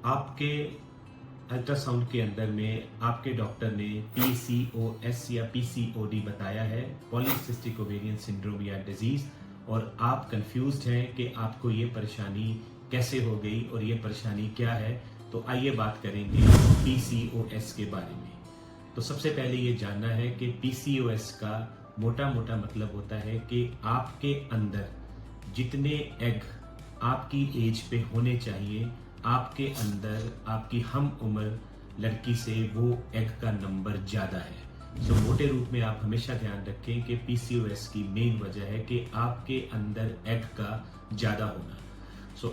आपके अल्ट्रासाउंड के अंदर में आपके डॉक्टर ने पीसीओएस या पीसीओडी बताया है, पॉलीसिस्टिक ओवेरियन सिंड्रोम या डिजीज, और आप कंफ्यूज्ड हैं कि आपको ये परेशानी कैसे हो गई और ये परेशानी क्या है। तो आइए बात करेंगे पीसीओएस के बारे में। तो सबसे पहले ये जानना है कि पीसीओएस का मोटा मोटा मतलब होता है कि आपके अंदर जितने एग आपकी एज पे होने चाहिए, आपके अंदर आपकी हम उम्र लड़की से वो एग का नंबर ज़्यादा है। तो मोटे रूप में आप हमेशा ध्यान रखें कि पीसीओएस की मेन वजह है कि आपके अंदर एग का ज़्यादा होना।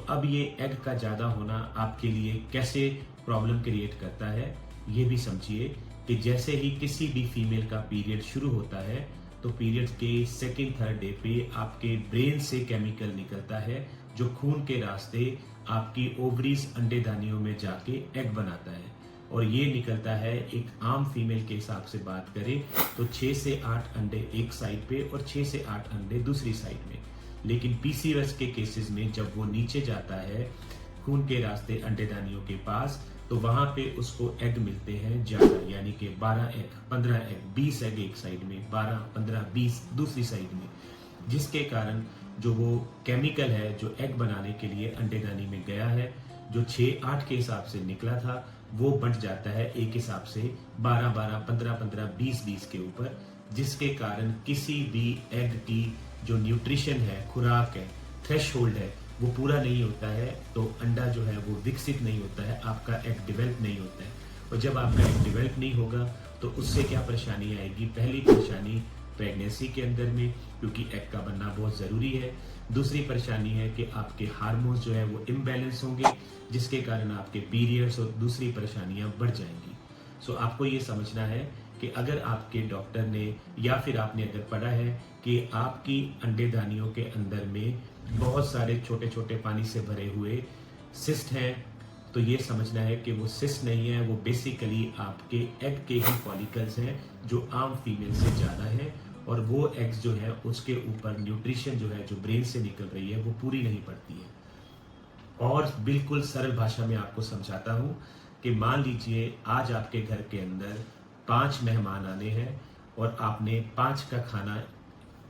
अब ये एग का ज़्यादा होना आपके लिए कैसे प्रॉब्लम क्रिएट करता है, ये भी समझिए कि जैसे ही किसी भी फीमेल का पीरियड शुरू होता है तो पीरियड के सेकेंड थर्ड डे पे आपके ब्रेन से केमिकल निकलता है जो खून के रास्ते आपकी ओवरीज अंडेदानियों में जाके एग बनाता है, और ये निकलता है एक आम फीमेल के हिसाब से बात करें तो 6 से 8 अंडे एक साइड पे और 6 से 8 अंडे दूसरी साइड में। लेकिन पीसीओएस के केसेस में जब वो नीचे जाता है खून के रास्ते अंडेदानियों के पास, तो वहां पे उसको एग मिलते हैं ज्यादा, यानी कि 12 एग, 15 एग, 20 एग एक साइड में, 12, 15, 20 दूसरी साइड में, जिसके कारण जो वो केमिकल है जो एग बनाने के लिए अंडेदानी में गया है, जो 6-8 के हिसाब से निकला था, वो बंट जाता है एक हिसाब से 12-12, 15-15, 20-20 के ऊपर, जिसके कारण किसी भी एग की जो न्यूट्रिशन है, खुराक है, थ्रेशहोल्ड है, वो पूरा नहीं होता है। तो अंडा जो है वो विकसित नहीं होता है, आपका एग डेवलप नहीं होता है। और जब आपका एग डेवलप नहीं होगा तो उससे क्या परेशानी आएगी? पहली परेशानी प्रेगनेंसी के अंदर में, क्योंकि एग का बनना बहुत ज़रूरी है। दूसरी परेशानी है कि आपके हार्मोन्स जो है वो इम्बैलेंस होंगे, जिसके कारण आपके पीरियड्स और दूसरी परेशानियां बढ़ जाएंगी। आपको ये समझना है कि अगर आपके डॉक्टर ने या फिर आपने अगर पढ़ा है कि आपकी अंडेदानियों के अंदर में बहुत सारे छोटे छोटे पानी से भरे हुए सिस्ट हैं, तो ये समझना है कि वो सिस्ट नहीं है, वो बेसिकली आपके एग के ही फॉलिकल्स हैं जो आम फीमेल से ज़्यादा है, और वो एग्स जो है उसके ऊपर न्यूट्रिशन जो है जो ब्रेन से निकल रही है वो पूरी नहीं पड़ती है। और बिल्कुल सरल भाषा में आपको समझाता हूँ कि मान लीजिए आज आपके घर के अंदर 5 मेहमान आने हैं और आपने 5 का खाना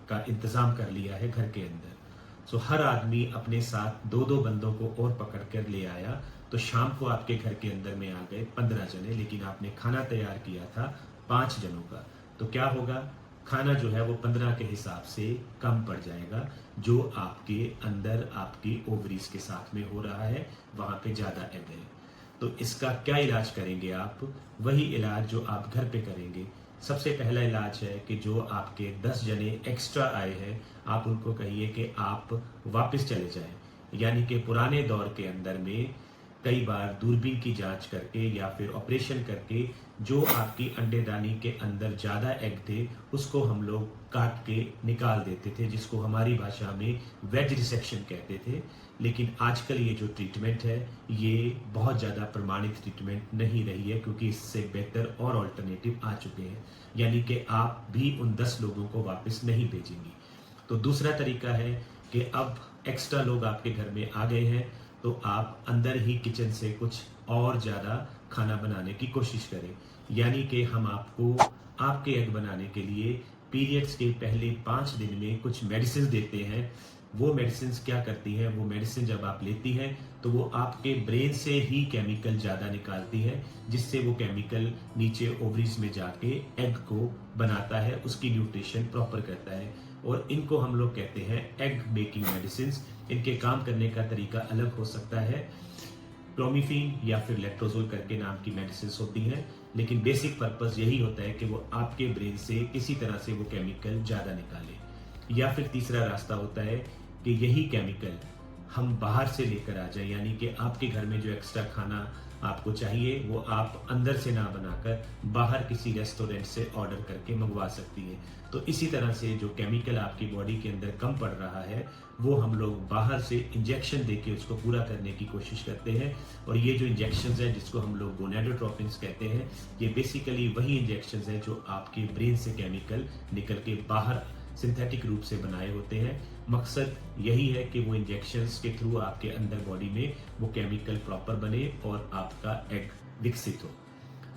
का इंतज़ाम कर लिया है घर के अंदर। हर आदमी अपने साथ 2-2 बंदों को और पकड़ कर ले आया, तो शाम को आपके घर के अंदर में आ गए 15 जने, लेकिन आपने खाना तैयार किया था 5 जनों का। तो क्या होगा? खाना जो है वो 15 के हिसाब से कम पड़ जाएगा, जो आपके अंदर आपकी ओवरीज के साथ में हो रहा है, वहां पे ज्यादा एग है। तो इसका क्या इलाज करेंगे आप? वही इलाज जो आप घर पे करेंगे। सबसे पहला इलाज है कि जो आपके 10 जने एक्स्ट्रा आए हैं, आप उनको कहिए कि आप वापस चले जाएं। यानी कि पुराने दौर के अंदर में कई बार दूरबीन की जांच करके या फिर ऑपरेशन करके जो आपकी अंडेदानी के अंदर ज़्यादा एग थे उसको हम लोग काट के निकाल देते थे, जिसको हमारी भाषा में वेज रिसेक्शन कहते थे। लेकिन आजकल ये जो ट्रीटमेंट है ये बहुत ज़्यादा प्रमाणित ट्रीटमेंट नहीं रही है, क्योंकि इससे बेहतर और ऑल्टरनेटिव आ चुके हैं, यानी कि आप भी उन 10 लोगों को वापस नहीं भेजेंगी। तो दूसरा तरीका है कि अब एक्स्ट्रा लोग आपके घर में आ गए हैं, तो आप अंदर ही किचन से कुछ और ज़्यादा खाना बनाने की कोशिश करें। यानी कि हम आपको आपके एग बनाने के लिए पीरियड्स के पहले 5 दिन में कुछ मेडिसिन देते हैं। वो मेडिसिन क्या करती हैं? वो मेडिसिन जब आप लेती हैं तो वो आपके ब्रेन से ही केमिकल ज़्यादा निकालती है, जिससे वो केमिकल नीचे ओवरीज में जाके एग को बनाता है, उसकी न्यूट्रिशन प्रॉपर करता है। और इनको हम लोग कहते हैं एग मेकिंग मेडिसिन। इनके काम करने का तरीका अलग हो सकता है, क्लोमिफीन या फिर लेट्रोजोल करके नाम की मेडिसिन होती हैं, लेकिन बेसिक पर्पस यही होता है कि वो आपके ब्रेन से किसी तरह से वो केमिकल ज़्यादा निकाले। या फिर तीसरा रास्ता होता है कि यही केमिकल हम बाहर से लेकर आ जाए, यानी कि आपके घर में जो एक्स्ट्रा खाना आपको चाहिए वो आप अंदर से ना बनाकर बाहर किसी रेस्टोरेंट से ऑर्डर करके मंगवा सकती है। तो इसी तरह से जो केमिकल आपकी बॉडी के अंदर कम पड़ रहा है वो हम लोग बाहर से इंजेक्शन देके उसको पूरा करने की कोशिश करते हैं। और ये जो इंजेक्शंस हैं जिसको हम लोग गोनेडोट्रोपिन्स कहते हैं, ये बेसिकली वही इंजेक्शंस हैं जो आपके ब्रेन से केमिकल निकल के बाहर सिंथेटिक रूप से बनाए होते हैं, मकसद यही है कि वो इंजेक्शंस के थ्रू आपके अंदर बॉडी में वो केमिकल प्रॉपर बने और आपका एग विकसित हो।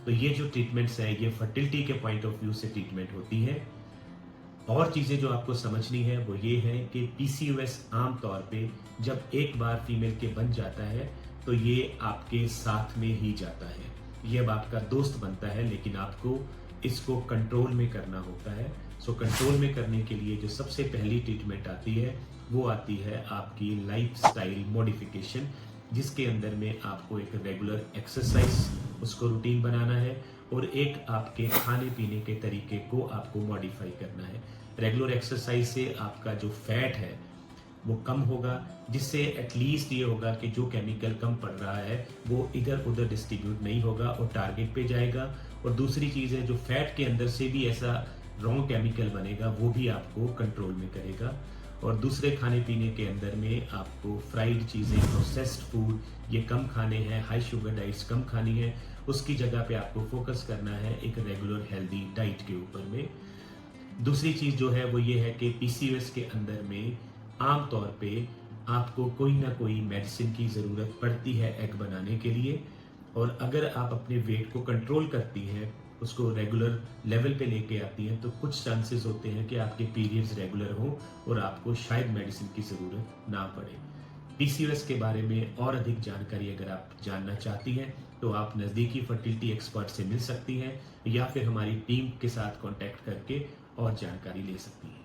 तो ये जो ट्रीटमेंट्स है ये फर्टिलिटी के पॉइंट ऑफ व्यू से ट्रीटमेंट होती है। और चीजें जो आपको समझनी है वो ये है कि पीसीओएस आम तौर पे जब एक बार फीमेल के बन जाता है तो ये आपके साथ में ही जाता है, ये अब आपका दोस्त बनता है, लेकिन आपको इसको कंट्रोल में करना होता है। सो कंट्रोल में करने के लिए जो सबसे पहली ट्रीटमेंट आती है वो आती है आपकी लाइफस्टाइल मॉडिफिकेशन, जिसके अंदर में आपको एक रेगुलर एक्सरसाइज उसको रूटीन बनाना है और एक आपके खाने पीने के तरीके को आपको मॉडिफाई करना है। रेगुलर एक्सरसाइज से आपका जो फैट है वो कम होगा, जिससे एटलीस्ट ये होगा कि जो केमिकल कम पड़ रहा है वो इधर उधर डिस्ट्रीब्यूट नहीं होगा और टारगेट पे जाएगा। और दूसरी चीज़ है, जो फैट के अंदर से भी ऐसा रॉन्ग केमिकल बनेगा वो भी आपको कंट्रोल में करेगा। और दूसरे खाने पीने के अंदर में आपको फ्राइड चीज़ें, प्रोसेस्ड फूड ये कम खाने हैं, हाई शुगर डाइट्स कम खानी है, उसकी जगह पे आपको फोकस करना है एक रेगुलर हेल्दी डाइट के ऊपर में। दूसरी चीज़ जो है वो ये है कि पीसीओएस के अंदर में आम तौर पे आपको कोई ना कोई मेडिसिन की ज़रूरत पड़ती है एग बनाने के लिए। और अगर आप अपने वेट को कंट्रोल करती हैं, उसको रेगुलर लेवल पे लेके आती हैं, तो कुछ चांसेस होते हैं कि आपके पीरियड्स रेगुलर हो और आपको शायद मेडिसिन की ज़रूरत ना पड़े। पीसीओएस के बारे में और अधिक जानकारी अगर आप जानना चाहती हैं तो आप नज़दीकी फर्टिलिटी एक्सपर्ट से मिल सकती हैं या फिर हमारी टीम के साथ कांटेक्ट करके और जानकारी ले सकती हैं।